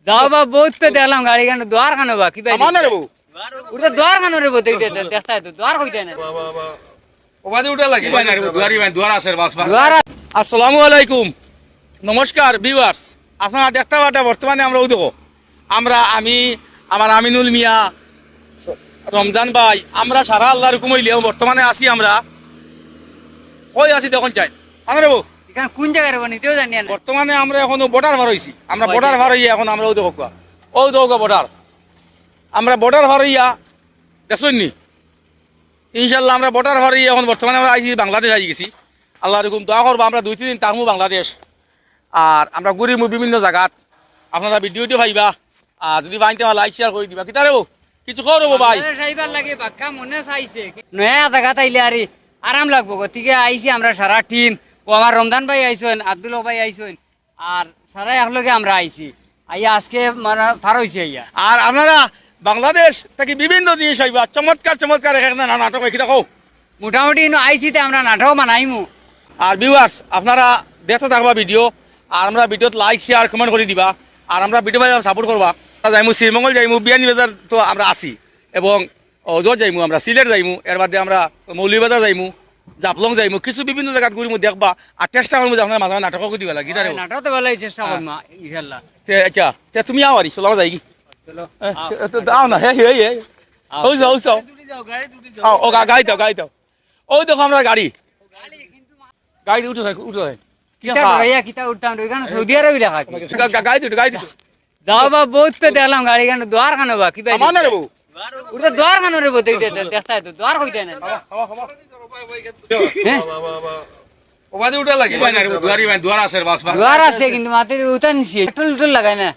যাও বা বহুত তো দেখলাম গাড়ি কেন দোয়ার খানো বা কি ভাই ওটা দোয়ার খানো রে বলতে দেখতে তো দোয়ার হইতে না আসসালামু আলাইকুম, নমস্কার ভিউয়ার্স। আপনারা দেখতে পাটা বর্তমানে আমরা দেখো আমি আমার আমিনুল মিয়া, রমজান ভাই, আমরা সারা আল্লাহর হুকুম হইলেও বর্তমানে আছি আমরা কই আছি তখন চাই আমরা কোন জায়গায় রে নিতেও জানি না। বর্তমানে আমরা এখন বর্ডার পার হইছি, আমরা বর্ডার পার হইয়া এখন আমরা দেখো বর্ডার, আমরা বর্ডার পার হইয়া দেখছেন নি ইনশাল্লাহ আমরা বর্ডার পার হইয়া এখন বর্তমানে আমরা আইছি বাংলাদেশ আই গেছি। আল্লাহর হুকুম দোয়া করবো আমরা 2-3 দিন থাকবো বাংলাদেশ, আর আমরা ঘুরিমু বিভিন্ন জায়গাত। আপনারা ভিডিওটি পাইবা, আর যদি পাইতে আমার লাইক শেয়ার করে দিবা। কিতা রে কিছু করবো ভাই লাগে বাক্কা মনে চাইছে নয়া জায়গা তাইলে আর আরাম লাগবো। গতিকে আইছি আমরা সারা টিম, ও আমার রমজান ভাই আইসেন, আব্দুল ভাই আইসেন, আর সারা একলগে আমরা আইছি আইয়া আজকে মানে ফার হইছে আইয়া। আর আপনারা বাংলাদেশ থেকে বিভিন্ন জিনিস আইবা, চমৎকার চমৎকার এখানে নাটক এখানে দেখো। মোটামুটি আইসিতে আমরা নাটক বানাইমু। আর ভিউয়ার্স আপনারা দেখতে থাকবা ভিডিও, আর আমরা ভিডিওত লাইক শেয়ার কমেন্ট করে দিবা, আর আমরা ভিডিও ভাই সাপোর্ট করবা। যাইমু শ্রীমঙ্গল যাইমু, বিয়ানীবাজার তো আমরা আসি, এবং যত যাইমু আমরা সিলেট যাইমু, এর বাদে আমরা মৌলভীবাজার যাইমু, জাপলং যাইমু, কিছু বিভিন্ন জায়গাত ঘুরিমু দেখবা। আর চেষ্টা করবো যে আপনার মাঝে নাটক করে দিবা লাগি। নাটক তো ভালোই চেষ্টা করবো ইনশাআল্লাহ। আচ্ছা তুমি আও আর চলো যাই দাও না, গাড়ি দাও ওই দেখো আমরা গাড়ি উঠে সৌদি আরব গাড়ি যাও বা বহুত তো দেখলাম গাড়ি কেন দোয়ার খানো বা কি ভাই ওটা দোয়ার খানো রে বলতে দেখতে তো দোয়ার হইতে না। দোয়ার আছে কিন্তু মাথায় উঠা নিছি টুল লাগাই না।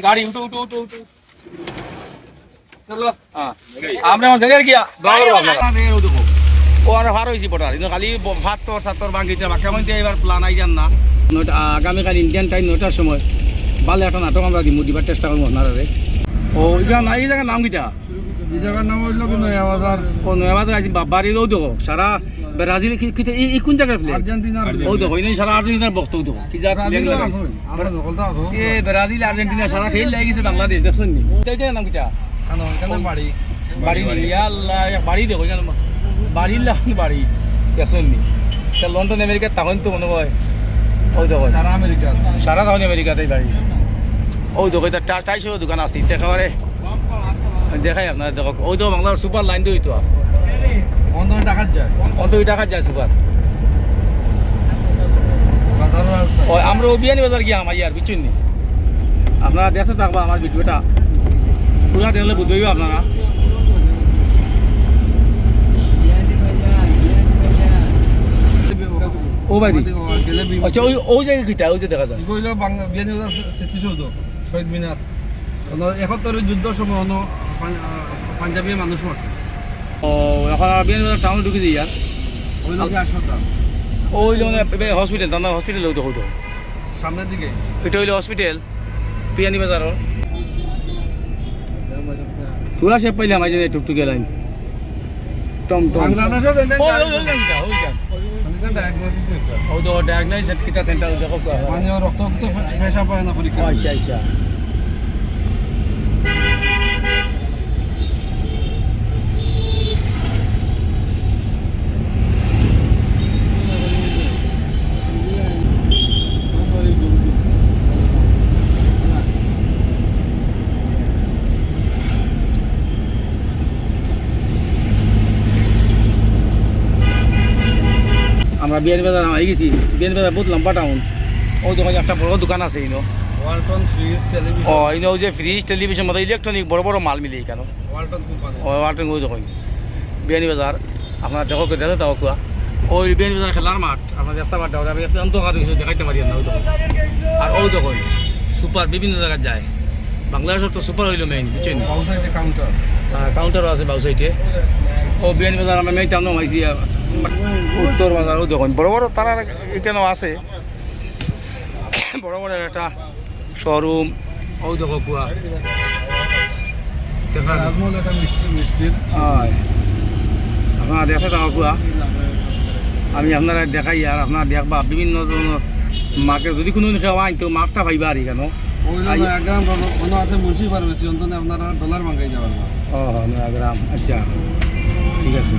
গাড়ি আমরা ভার হয়েছি বটার খালি ভাতর সাতর বাঙ্গিতে বাক্যামন্ত্রী এবার প্ল্যান আই যান না। আগামীকাল ইন্ডিয়ান টাইম 9টার সময় ভালো একটা নাটক আমরা দিবার চেষ্টা করবো আপনারা। ও এই জায়গার নাম কিটা? এই জায়গার নাম হইল নয়াবাজার আছি বাড়ির। ও দেখো সারা ব্রাজিল কোন জায়গার প্লেয়ার? আর্জেন্টিনার। ও দেখো সারা আর্জেন্টিনার বক্তব্য দেখো কি যা ব্রাজিল আর্জেন্টিনা সারা খেল লেগে গেছে বাংলাদেশ। দেখছেন নি নাম কিটা? বাড়ি আল্লাহ বাড়ি দেখো বাড়ির বাড়ি দেখছেন নি। লন্ডন আমেরিকার তখন তো মনে হয় ওই দেখো সারা তখন আমেরিকাতেই বাড়ি। ওই দেখো টাইসের দোকান আছে একেবারে দেখাই আপনার দেখো। ওই তো বাংলার সুপার লাইন তো হইতো টাকার যায় সুপার। আমরা বিয়ানীবাজার গিয়ে আমার ইয়ার বুঝছেন নি। আপনারা দেখতে থাকবা আমার ভিডিওটা পুরা দেখলে বুঝবেই আপনারা। ও ভাই আচ্ছা ওই জায়গায় কিটা ওই যে দেখা যায় বিয়ানীবাজার স্মৃতিসৌধ শহীদ মিনার 71 যুদ্ধের সময় পাঞ্জাবি মানুষ মারছে। ও এখন বিয়ানীবাজার টাউন ঢুকে দিই আর ওই লোক হাসপাতাল, ওই হসপিটাল দান্দা হসপিটাল হতো হতো সামনের দিকে এটা হইলো হসপিটাল বিয়ানীবাজারের। পুরা সে পাইলে আমার জন্য টুকটুকে লাইন বাংলাদেশের ডায়াগনোসিস কিটা সেন্টার দেখো মানে রক্ত পেশা পায় না পরীক্ষা। আচ্ছা আচ্ছা আমরা বিয়ানীবাজার আই গেছি। বিয়ানীবাজার বহুত লম্বা টাউন। ওই দোকানে একটা বড় দোকান আছে ইনো ওয়ালটন ফ্রিজ টেলিভিশন। ও ইনো যে ফ্রিজ টেলিভিশন মতো ইলেকট্রনিক বড় বড় মাল মিলে কেন ওয়ালটন কোম্পানি। ওয়ালটন ওই দোকান বিয়ানীবাজার আপনার দেখো দেখো তাও কুয়া ওই বিয়ানীবাজার খেলার মাঠ আপনার দেখতে পারটা আমি একটু অন্তকার কিছু দেখাইতে পারি না। ওই দোকান আর ওই দোকান সুপার বিভিন্ন জায়গায় যায়। বাংলাদেশের তো সুপার হইলো মেইন বুঝছেন। কাউন্টার কাউন্টারও আছে বাউ সাইডে। ও বিয়ানীবাজার আমরা মেইন টাউনও আইছি উত্তর বাজার। ও দেখুন বড় বড় তারা এখানেও আছে বড় বড় একটা শোরুম। ওই দেখো কুয়া মিষ্টির আপনারা দেখে থাকা কুয়া আমি আপনারা দেখাই আর আপনারা দেখবা বিভিন্ন ধরনের মাকে যদি কোনো খাওয়া আনতো মাছটা পাইবা আর কেন ওই লোক একগ্রাম কোনো আছে মুন্সি ফার্মেসি অন্তনে আপনারা ডলার মাঙ্গাই যাবেন না ও গ্রাম আচ্ছা ঠিক আছে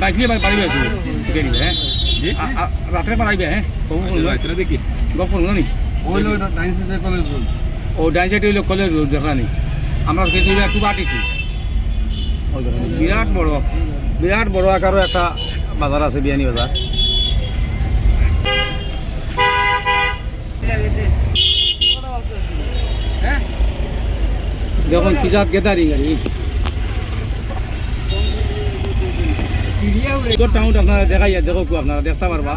বাইকলে পারিবে টিকে দিবে হ্যাঁ রাত্রে পারাইবে হ্যাঁ দেখি গপ করলো নি ওই লোক ডাইন সাইডে কলেজ রোড ও ডাইন সাইডে হইলো কলেজ রোড দেখা নি আমরা কিন্তু একটু বাটিছি ওই দেখেন বিরাট বড় আকারও একটা বাজার আছে বিয়ানি বাজার দেখুন কিজাত গেদারি গাড়ি টাউন আপনারা দেখাই দেখো আপনারা দেখতে পারবা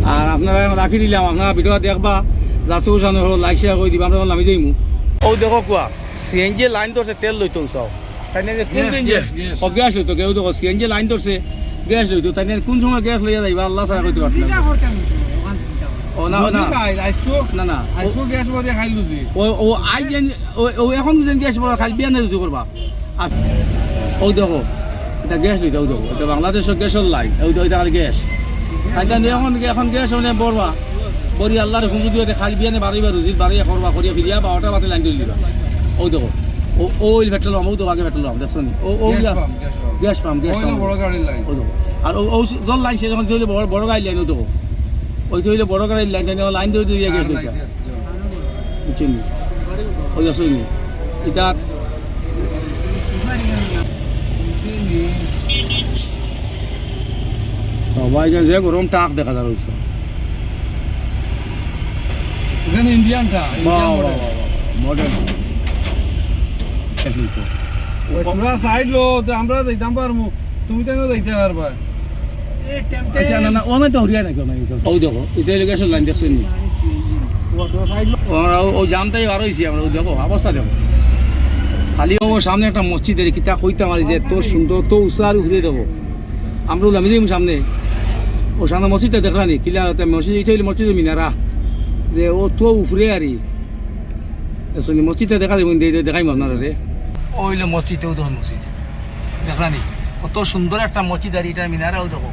আর আপনারা রাখি দিলাম আপনারা ভিডিও দেখবা যাচ্ছে ওখানে হলো লাইক শেয়ার করে দিবা আমরা নামি যাইমু ও দেখো কোয়া সিএনজি লাইন ধরছে তেল লইতো সব তাই না কোন দিন যে ও গ্যাস লইতো কেউ দেখো সিএনজি লাইন ধরছে গ্যাস লইতো তাই না কোন সময় গ্যাস লইয়া যাইবা আল্লাহ ছাড়া কইতে পারত না ও না না না না আইসকো গ্যাস ভরে খাইলু জি ও আই যেন ও এখন যেন গ্যাস বড় খালি বিয়ানে রুজু করবা আর ও দেখো এটা গ্যাস লইতো দেখো এটা বাংলাদেশের গ্যাসের লাইন ওইটা খালি গ্যাস এখন গ্যাস মানে বড়বা বড়ি আল্লাহর হুজুর দিয়ে খালি বিয়ানে বাড়িবা রুজির বাড়িয়া করবা করিয়া ফিরিয়া 12টা বাতে লাইন দিলি দিবা ও দেখো ও ওইল পেট্রোল ও তো আগে পেট্রোল দেখছো নি ও গ্যাস পাম্প বড় গাড়ির লাইন ও দেখো আর ও জল লাইন সে যখন চলে বড় গাড়ি লাইন ও দেখো ওই তো হইলে বড় গাড়ির লাইন লাইন দিয়ে দিয়ে গ্যাস লইতা বুঝছেন ওই দেখছো নি এটা সবাই যে গরম টাক দেখা যায় রয়েছে এখানে ইন্ডিয়ানটা ইন্ডিয়ান মডেল মডার্ন পুরা সাইড লো তো আমরা যাইতাম পারমু তুমি তো যাইতে পারবা আচ্ছা না না ওমে তো হরিয়া নাকি ওমে ও দেখো এটা গ্যাস লাইন দেখছেন নি ও জামটাই বার হয়েছি আমরা ও দেখো অবস্থা দেখো খালি ও সামনে একটা মসজিদ এর কিতা কইতে মারি যে তো সুন্দর তো উসার উঠে দেবো আমরা আমি যাই সামনে ও সামনে মসজিদটা দেখলানি কিলা মসজিদ এটা হইলে মসজিদ মিনারা যে ও তো উফরে আরি আসলে মসজিদটা দেখা যাবেন দেখাইম আপনারা রে ও হইলে মসজিদ ও দেখুন মসজিদ দেখলানি কত সুন্দর একটা মসজিদ আর এটা মিনারা ও দেখো